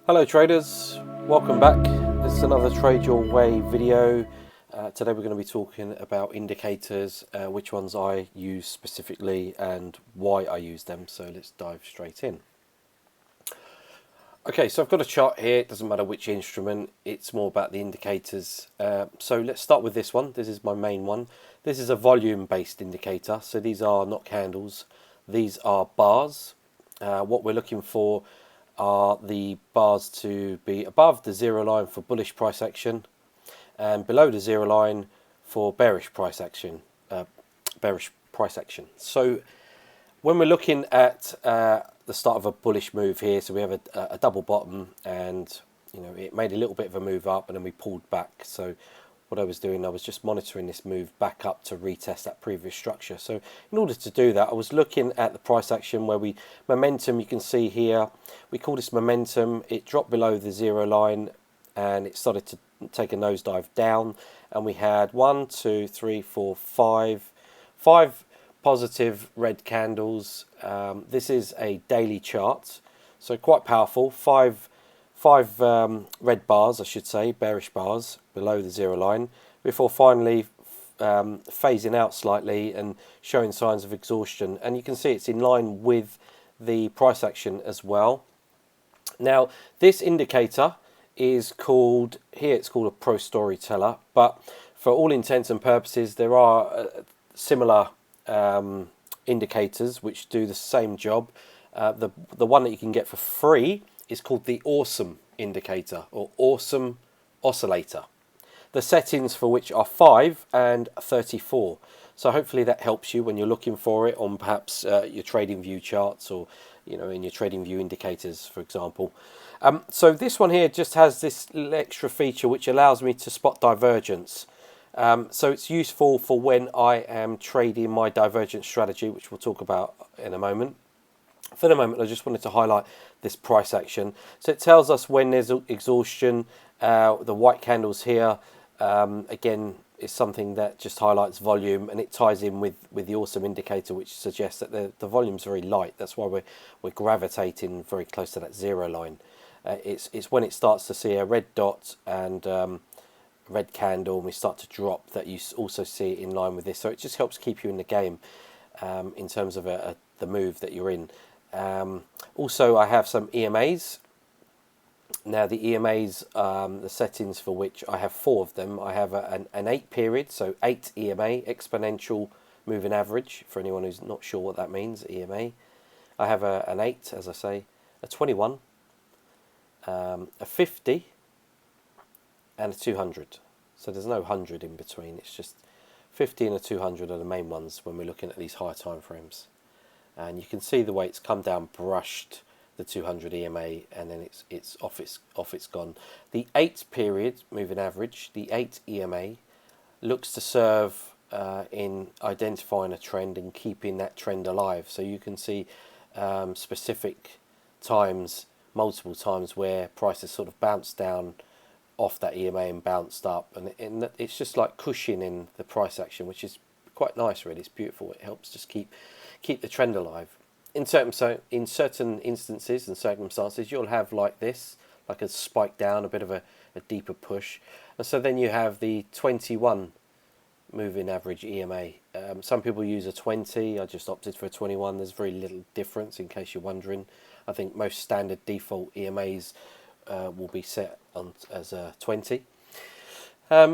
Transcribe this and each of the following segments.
Hello traders, welcome back. This is another Trade Your Way video. Today we're going to be talking about indicators, which ones I use specifically and why I use them. So let's dive straight in. Okay, so I've got a chart here. It doesn't matter which instrument, it's more about the indicators. So let's start with this one. This is my main one. This is a volume based indicator. So these are not candles, these are bars. What we're looking for are the bars to be above the zero line for bullish price action and below the zero line for bearish price action. So when we're looking at the start of a bullish move here, so we have a double bottom, and it made a little bit of a move up and then we pulled back. So what I was doing, I was just monitoring this move back up to retest that previous structure. So in order to do that, I was looking at the price action where momentum, you can see here, we call this momentum. It dropped below the zero line and it started to take a nosedive down, and we had 1, 2, 3, 4, 5 positive red candles. This is a daily chart, so quite powerful. Five red bars, I should say, bearish bars below the zero line, before finally phasing out slightly and showing signs of exhaustion. And you can see it's in line with the price action as well. Now this indicator is called, here it's called a pro storyteller, but for all intents and purposes there are similar indicators which do the same job. The one that you can get for free is called the awesome indicator, or awesome oscillator. The settings for which are 5 and 34. So hopefully that helps you when you're looking for it on perhaps your trading view charts, or in your trading view indicators, for example. So this one here just has this little extra feature which allows me to spot divergence. So it's useful for when I am trading my divergent strategy, which we'll talk about in a moment. For the moment, I just wanted to highlight this price action. So it tells us when there's exhaustion. The white candles here, again, is something that just highlights volume, and it ties in with the awesome indicator, which suggests that the volume's very light. That's why we're gravitating very close to that zero line. It's when it starts to see a red dot and red candle and we start to drop that you also see it in line with this. So it just helps keep you in the game in terms of the move that you're in. Also, I have some EMAs. Now the EMAs, the settings for which I have 4 of them. I have an 8 period, so 8 EMA, exponential moving average, for anyone who's not sure what that means, EMA. I have an 8, as I say, a 21, a 50, and a 200. So there's no 100 in between, it's just 50 and a 200 are the main ones when we're looking at these higher time frames. And you can see the way it's come down, brushed the 200 EMA, and then it's off it's gone. The 8 period moving average, the 8 EMA, looks to serve in identifying a trend and keeping that trend alive. So you can see specific times, multiple times, where prices sort of bounced down off that EMA and bounced up, and it's just like cushioning the price action, which is quite nice, really. It's beautiful. It helps just keep the trend alive. In certain instances and circumstances, you'll have like this, like a spike down, a bit of a deeper push, and so then you have the 21 moving average EMA. Some people use a 20. I just opted for a 21. There's very little difference, in case you're wondering. I think most standard default EMAs will be set on as a 20.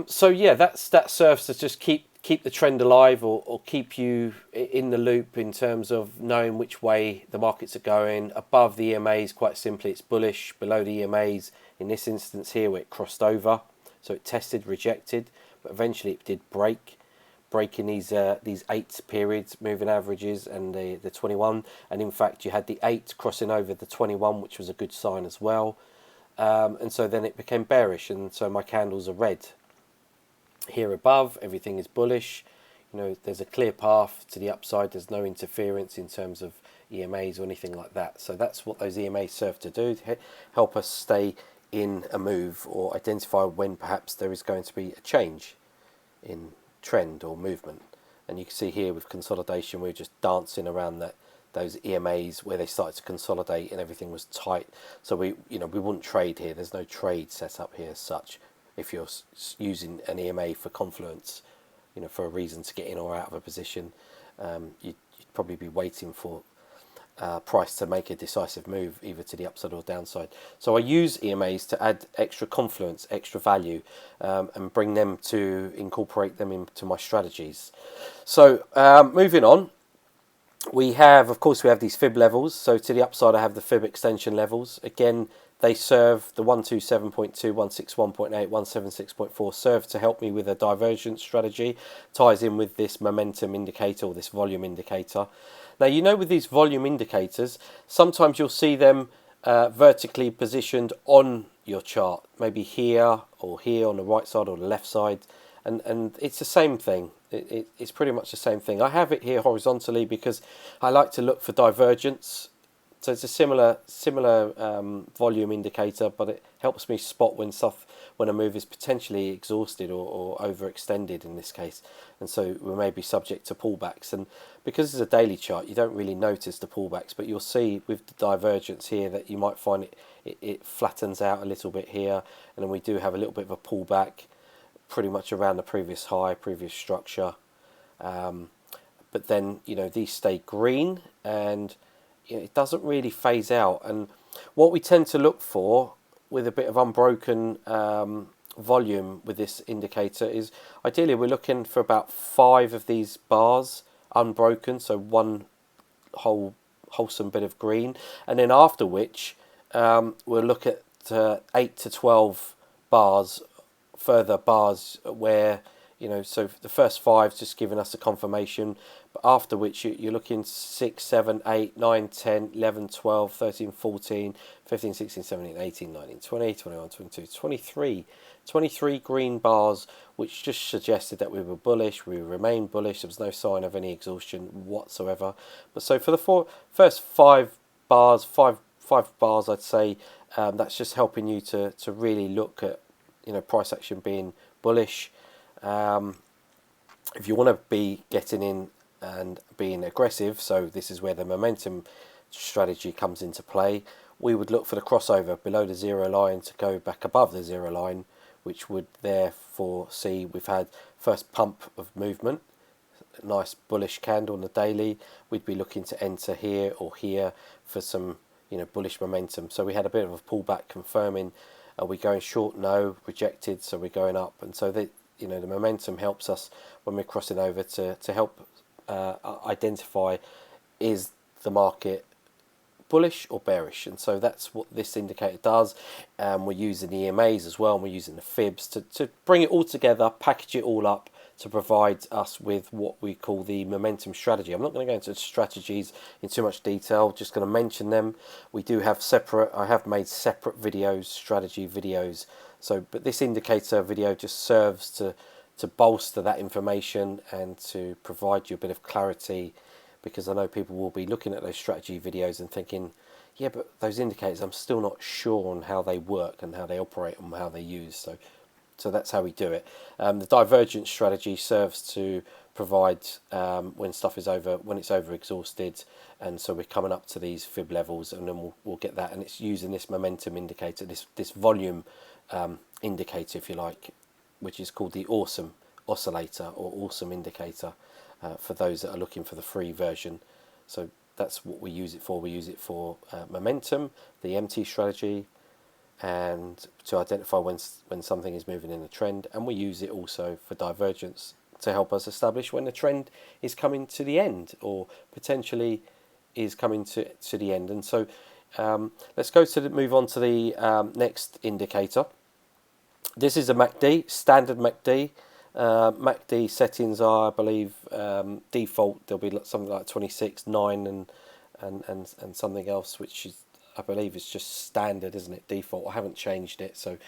So yeah, that serves to just keep the trend alive, or keep you in the loop in terms of knowing which way the markets are going. Above the EMAs, quite simply, it's bullish. Below the EMAs, in this instance here, where it crossed over, so it tested, rejected, but eventually it did breaking these 8 periods moving averages and the 21, and in fact you had the 8 crossing over the 21, which was a good sign as well. And so then it became bearish, and so my candles are red. Here above, everything is bullish. There's a clear path to the upside. There's no interference in terms of EMAs or anything like that. So that's what those EMAs serve to do, to help us stay in a move, or identify when perhaps there is going to be a change in trend or movement. And you can see here with consolidation, we're just dancing around that those EMAs where they started to consolidate and everything was tight. So we wouldn't trade here. There's no trade set up here as such. If you're using an EMA for confluence, for a reason to get in or out of a position, you'd probably be waiting for price to make a decisive move either to the upside or downside. So I use EMAs to add extra confluence, extra value, and bring them to incorporate them into my strategies. So moving on, we have these fib levels. So to the upside I have the fib extension levels. Again, they serve the 127.2, 161.8, 176.4 serve to help me with a divergence strategy. Ties in with this momentum indicator or this volume indicator. Now, with these volume indicators, sometimes you'll see them vertically positioned on your chart, maybe here or here on the right side or the left side, and it's the same thing. It's pretty much the same thing. I have it here horizontally because I like to look for divergence. So it's a similar volume indicator, but it helps me spot when a move is potentially exhausted or overextended in this case, and so we may be subject to pullbacks. And because it's a daily chart, you don't really notice the pullbacks, but you'll see with the divergence here that you might find it flattens out a little bit here, and then we do have a little bit of a pullback, pretty much around the previous high, previous structure. But then these stay green and it doesn't really phase out. And what we tend to look for with a bit of unbroken volume with this indicator is ideally we're looking for about 5 of these bars unbroken, so one wholesome bit of green, and then after which we'll look at 8 to 12 further bars where so the first 5 just giving us a confirmation, but after which you're looking 6, 7, 8, 9, 10, 11, 12, 13, 14, 15, 16, 17, 18, 19, 20, 21, 22, 23 green bars, which just suggested that we were bullish, we remained bullish. There was no sign of any exhaustion whatsoever. But so for the first 5 bars, five bars, I'd say that's just helping you to really look at price action being bullish. If you want to be getting in and being aggressive, so this is where the momentum strategy comes into play, we would look for the crossover below the zero line to go back above the zero line, which would therefore see we've had first pump of movement, nice bullish candle on the daily. We'd be looking to enter here or here for some bullish momentum. So we had a bit of a pullback confirming. Are we going short? No. Rejected, so we're going up. And so the momentum helps us when we're crossing over to help identify, is the market bullish or bearish? And so that's what this indicator does. We're using the EMAs as well, and we're using the fibs to bring it all together, package it all up to provide us with what we call the momentum strategy. I'm not going to go into strategies in too much detail, just going to mention them. We do have I have made separate videos, strategy videos. So, but this indicator video just serves to bolster that information and to provide you a bit of clarity, because I know people will be looking at those strategy videos and thinking, yeah, but those indicators, I'm still not sure on how they work and how they operate and how they use. So that's how we do it. The divergence strategy serves to provide when it's over exhausted, and so we're coming up to these fib levels, and then we'll get that, and it's using this momentum indicator, this volume indicator, if you like, which is called the awesome oscillator or awesome indicator for those that are looking for the free version. So that's what we use it for. We use it for momentum, the MT strategy, and to identify when something is moving in a trend, and we use it also for divergence to help us establish when the trend is coming to the end or potentially is coming to the end. And so let's move on to the next indicator. This is a MACD, standard MACD. MACD settings are, I believe, default. There'll be something like 26, 9, and something else, which is, I believe, is just standard, isn't it? Default. I haven't changed it, so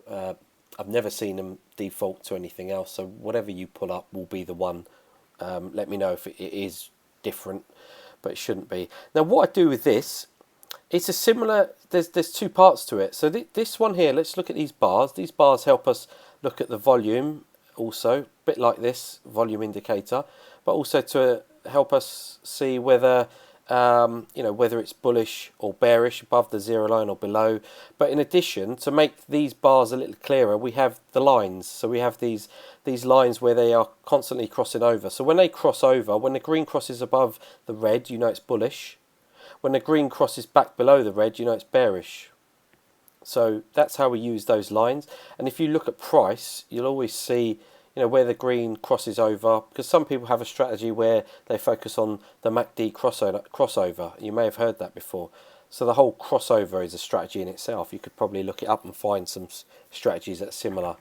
I've never seen them default to anything else. So whatever you pull up will be the one. Let me know if it is different, but it shouldn't be. Now, what I do with this, it's a similar. There's 2 parts to it. So this one here, let's look at these bars. These bars help us look at the volume, also a bit like this volume indicator, but also to help us see whether you know, whether it's bullish or bearish, above the zero line or below. But in addition, to make these bars a little clearer, we have the lines. So we have these lines where they are constantly crossing over. So when they cross over, when the green crosses above the red, you know it's bullish. When the green crosses back below the red, you know it's bearish. So that's how we use those lines. And if you look at price, you'll always see, you know, where the green crosses over, because some people have a strategy where they focus on the MACD crossover. You may have heard that before. So the whole crossover is a strategy in itself. You could probably look it up and find some strategies that are similar,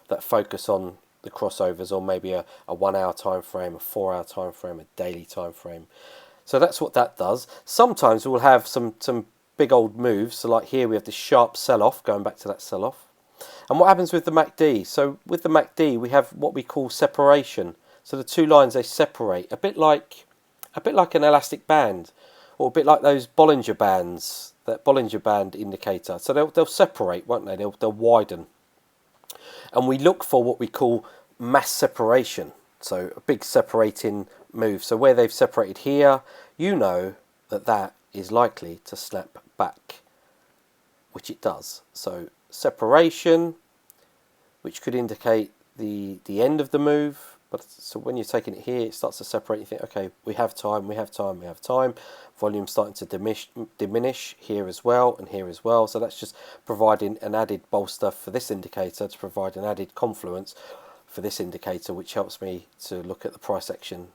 that focus on the crossovers, or maybe a 1 hour time frame, a 4 hour time frame, a daily time frame. So that's what that does. Sometimes we'll have some big old moves. So like here we have this sharp sell-off, going back to that sell-off. And what happens with the MACD? So with the MACD we have what we call separation. So the two lines, they separate, a bit like an elastic band, or a bit like those Bollinger Bands, that Bollinger Band indicator. So they'll separate, won't they? They'll widen. And we look for what we call mass separation. So a big separating move. So where they've separated here, you know that that is likely to snap back, which it does. So separation, which could indicate the end of the move. But so when you're taking it here, it starts to separate. You think, okay, we have time, we have time, we have time. Volume starting to diminish here as well, and here as well. So that's just providing an added bolster for this indicator, to provide an added confluence for this indicator, which helps me to look at the price action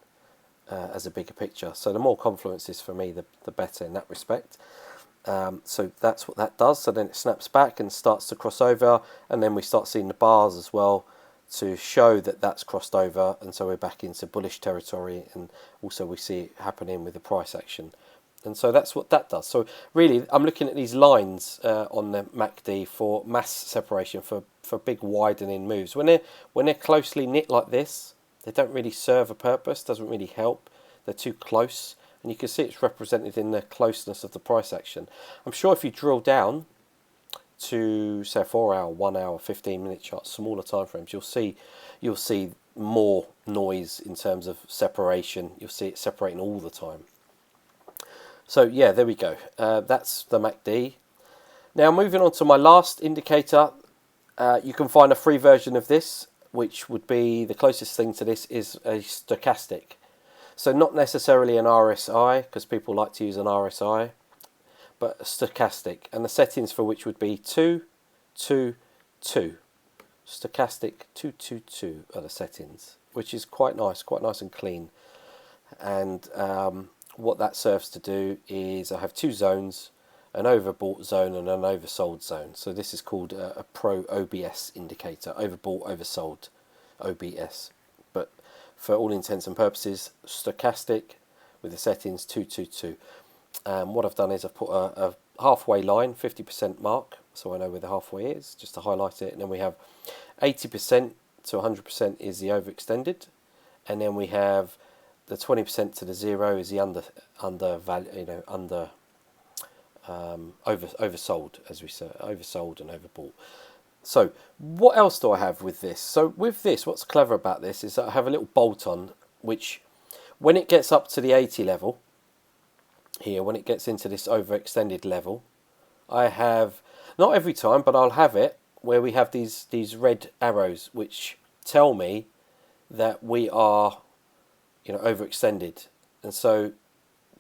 as a bigger picture. So the more confluences for me, the better in that respect. So that's what that does. So then it snaps back and starts to cross over, and then we start seeing the bars as well to show that that's crossed over, and so we're back into bullish territory, and also we see it happening with the price action. And so that's what that does. So really, I'm looking at these lines on the MACD for mass separation, for big widening moves. When they're closely knit like this, they don't really serve a purpose, doesn't really help. They're too close, and you can see it's represented in the closeness of the price action. I'm sure if you drill down to, say, a 4 hour, 1 hour, 15-minute chart, smaller time frames, you'll see more noise in terms of separation. You'll see it separating all the time. So yeah, there we go. That's the MACD. Now moving on to my last indicator, you can find a free version of this, which would be the closest thing to this is a stochastic. So not necessarily an RSI, because people like to use an RSI, but a stochastic, and the settings for which would be 2, 2, 2. Stochastic 2, 2, 2 are the settings, which is quite nice and clean. And what that serves to do is I have two zones, an overbought zone and an oversold zone. So this is called a pro OBS indicator, overbought, oversold OBS. But for all intents and purposes, stochastic with the settings 2, 2, 2. What I've done is I've put a halfway line, 50% mark, so I know where the halfway is, just to highlight it. And then we have 80% to 100% is the overextended, and then we have the 20% to the 0 is the oversold, as we say, oversold and overbought. So what else do I have with this? So with this, what's clever about this is that I have a little bolt on, which when it gets up to the 80 level here, when it gets into this overextended level, I have, not every time, but I'll have it where we have these red arrows which tell me that we are, you know, overextended. And so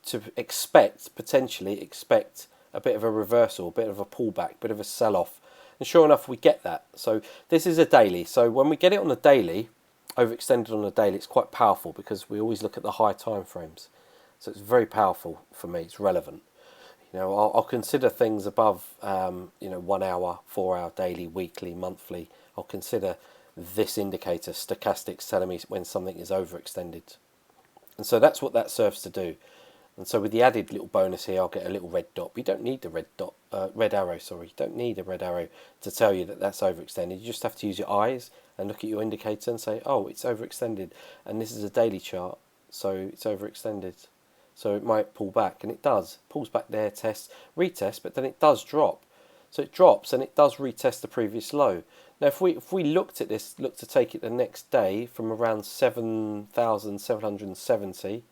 to potentially expect a bit of a reversal, a bit of a pullback, a bit of a sell-off. And sure enough, we get that. So this is a daily. So when we get it on the daily, overextended on the daily, it's quite powerful because we always look at the high time frames. So it's very powerful for me. It's relevant. You know, I'll consider things above, 1 hour, 4 hour, daily, weekly, monthly. I'll consider this indicator, stochastics, telling me when something is overextended. And so that's what that serves to do. And so with the added little bonus here, I'll get a little red dot. We don't need the red arrow. You don't need a red arrow to tell you that that's overextended. You just have to use your eyes and look at your indicator and say, oh, it's overextended. And this is a daily chart, so it's overextended. So it might pull back, and it does. Pulls back there, tests, retests, but then it does drop. So it drops, and it does retest the previous low. Now, if we looked at this, to take it the next day from around 7,770,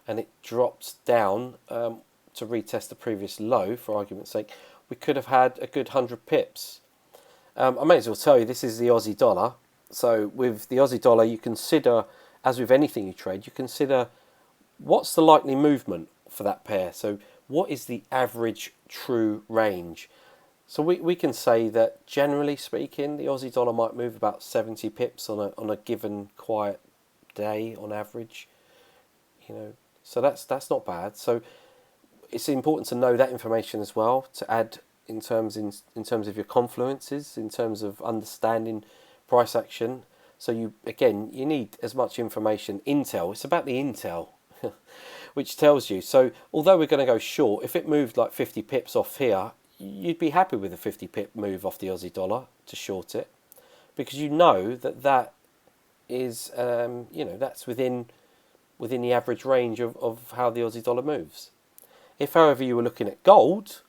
and it drops down to retest the previous low, for argument's sake, we could have had a good 100 pips. I may as well tell you, this is the Aussie dollar. So with the Aussie dollar, you consider, as with anything you trade, you consider what's the likely movement for that pair. So what is the average true range? So we can say that generally speaking, the Aussie dollar might move about 70 pips on a given quiet day on average. So that's not bad. So it's important to know that information as well, to add in terms of your confluences, in terms of understanding price action. So you need as much information. Intel, it's about the intel, which tells you. So although we're going to go short, if it moved like 50 pips off here, you'd be happy with a 50 pip move off the Aussie dollar to short it, because you know that is that's within the average range of how the Aussie dollar moves. If, however, you were looking at gold,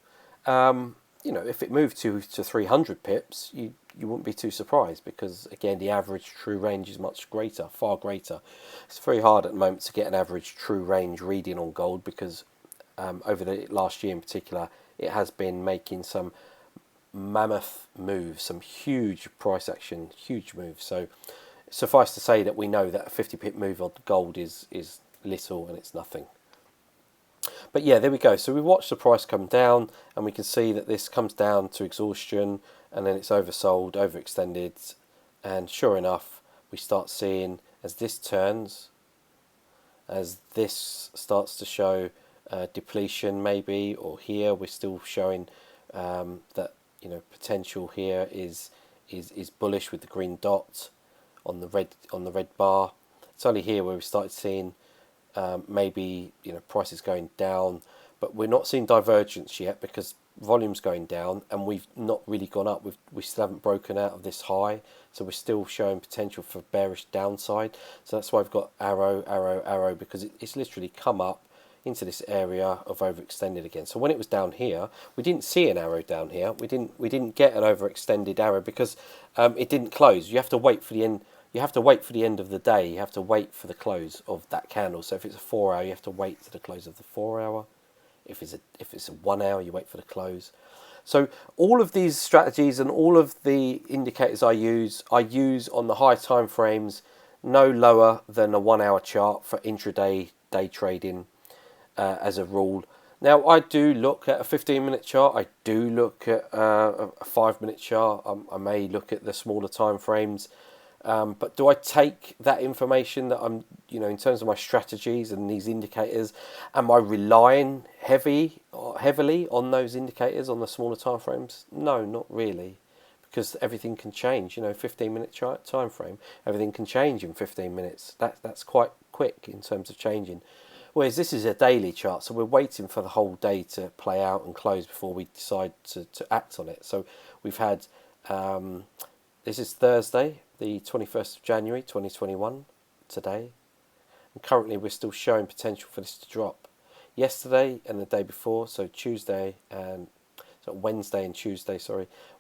if it moved to 300 pips, you wouldn't be too surprised, because again the average true range is much greater, far greater. It's very hard at the moment to get an average true range reading on gold, because over the last year in particular, it has been making some mammoth moves, some huge price action, huge moves. So suffice to say that we know that a 50 pip move on gold is little, and it's nothing. But yeah, there we go. So we watch the price come down, and we can see that this comes down to exhaustion, and then it's oversold, overextended, and sure enough, we start seeing, as this turns, as this starts to show depletion maybe, or here we're still showing that potential here is bullish with the green dot on the red bar. It's only here where we started seeing maybe prices going down, but we're not seeing divergence yet, because volume's going down and we've not really gone up. We still haven't broken out of this high, so we're still showing potential for bearish downside. So that's why I've got arrow, arrow, arrow, because it's literally come up into this area of overextended again. So when it was down here, we didn't see an arrow down here. We didn't get an overextended arrow, because it didn't close. You have to wait for the end. You have to wait for the end of the day. You have to wait for the close of that candle. So if it's a 4 hour, you have to wait to the close of the 4 hour. If it's a 1 hour, you wait for the close. So all of these strategies and all of the indicators I use on the high time frames, no lower than a 1 hour chart for intraday day trading as a rule. Now I do look at a 15-minute chart. I do look at a 5-minute chart. I may look at the smaller time frames. But do I take that information that I'm, in terms of my strategies and these indicators, am I relying heavily on those indicators on the smaller time frames? No, not really, because everything can change. 15-minute time frame, everything can change in 15 minutes. That's quite quick in terms of changing. Whereas this is a daily chart, so we're waiting for the whole day to play out and close before we decide to act on it. So we've had, this is Thursday, the 21st of January 2021, today. And currently we're still showing potential for this to drop. Yesterday and the day before, so Wednesday and Tuesday,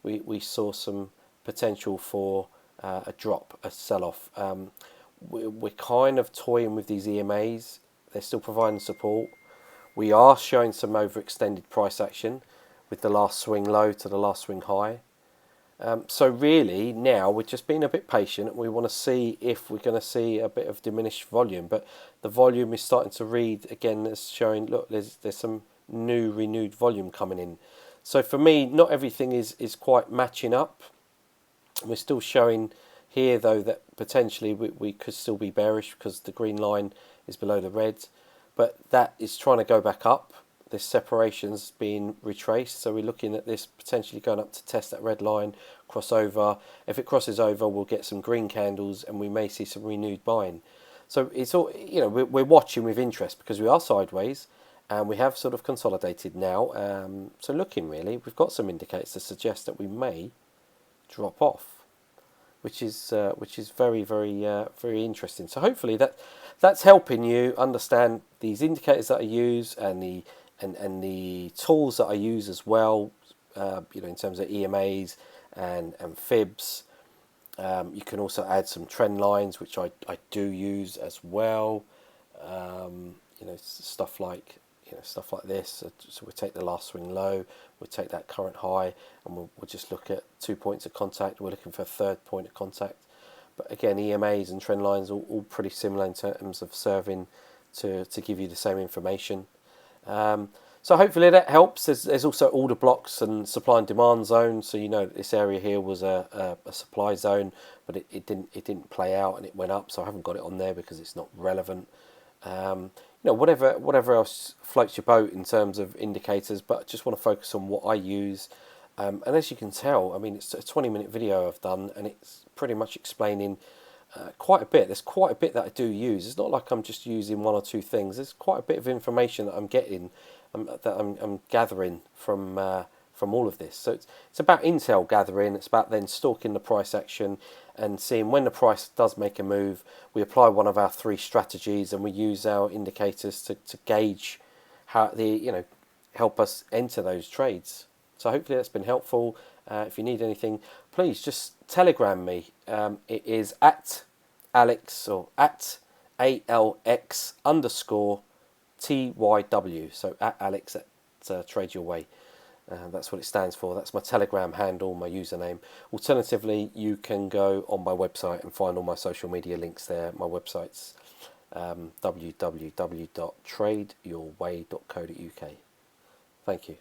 we saw some potential for a drop, a sell-off. We're kind of toying with these EMAs. They're still providing support. We are showing some overextended price action with the last swing low to the last swing high. So really now we're just being a bit patient. We want to see if we're going to see a bit of diminished volume, but the volume is starting to read again as showing, look, there's some renewed volume coming in. So for me, not everything is quite matching up. We're still showing here though that potentially we could still be bearish, because the green line is below the red, but that is trying to go back up. This separation's being retraced, so we're looking at this potentially going up to test that red line, cross over. If it crosses over, we'll get some green candles and we may see some renewed buying. So it's all, we're watching with interest, because we are sideways and we have sort of consolidated now. So looking really, we've got some indicators to suggest that we may drop off, which is very, very, very interesting. So hopefully that's helping you understand these indicators that I use and the tools that I use as well, in terms of EMAs and fibs. You can also add some trend lines, which I do use as well. stuff like stuff like this. So we take the last swing low, we take that current high, and we'll just look at 2 points of contact. We're looking for a third point of contact. But again, EMAs and trend lines all pretty similar in terms of serving to give you the same information. So hopefully that helps. There's also order blocks and supply and demand zones. So this area here was a supply zone, but it didn't play out and it went up. So I haven't got it on there because it's not relevant. Whatever else floats your boat in terms of indicators, but I just want to focus on what I use. And as you can tell, I mean, it's a 20-minute video I've done, and it's pretty much explaining quite a bit. There's quite a bit that I do use. It's not like I'm just using one or two things. There's quite a bit of information that I'm getting, that I'm gathering from all of this. So it's about intel gathering. It's about then stalking the price action and seeing when the price does make a move. We apply one of our 3 strategies, and we use our indicators to gauge how help us enter those trades. So hopefully that's been helpful. If you need anything, please just telegram me. It is at Alex, or at ALX_TYW. So at Alex at Trade Your Way. That's what it stands for. That's my Telegram handle, my username. Alternatively, you can go on my website and find all my social media links there. My website's www.tradeyourway.co.uk. Thank you.